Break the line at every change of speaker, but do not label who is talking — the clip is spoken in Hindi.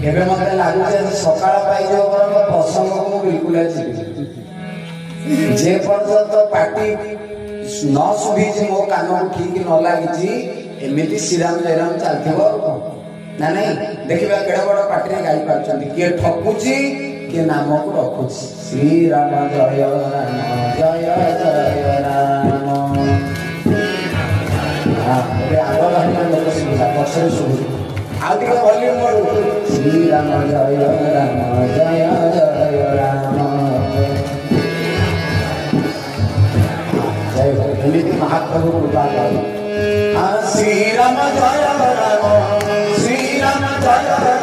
ଏବେ ମତେ ଲାଗୁଛି ସକାଳ ପାଇଯିବ ବରଂ ପ୍ରସଙ୍ଗକୁ ମୁଁ ବିଲକୁଲ ଯିବି ଯେ ପର୍ଯ୍ୟନ୍ତ ପାଟି न शुभी मो कान को ठीक न लगी एमती श्रीराम जयराम चलती ना नहीं देखा केड़ बड़ पार्टी गाई पार्टी किए ठकुची किए नाम को रखुची श्रीराम जय राम जय जय राम आग लोक शुभा पक्षर शुभु आगे वॉल्यूम बढ़ू श्रीराम जय राम जय जय राम महाप्रभु कृपा श्रीराम जय राम श्रीराम जय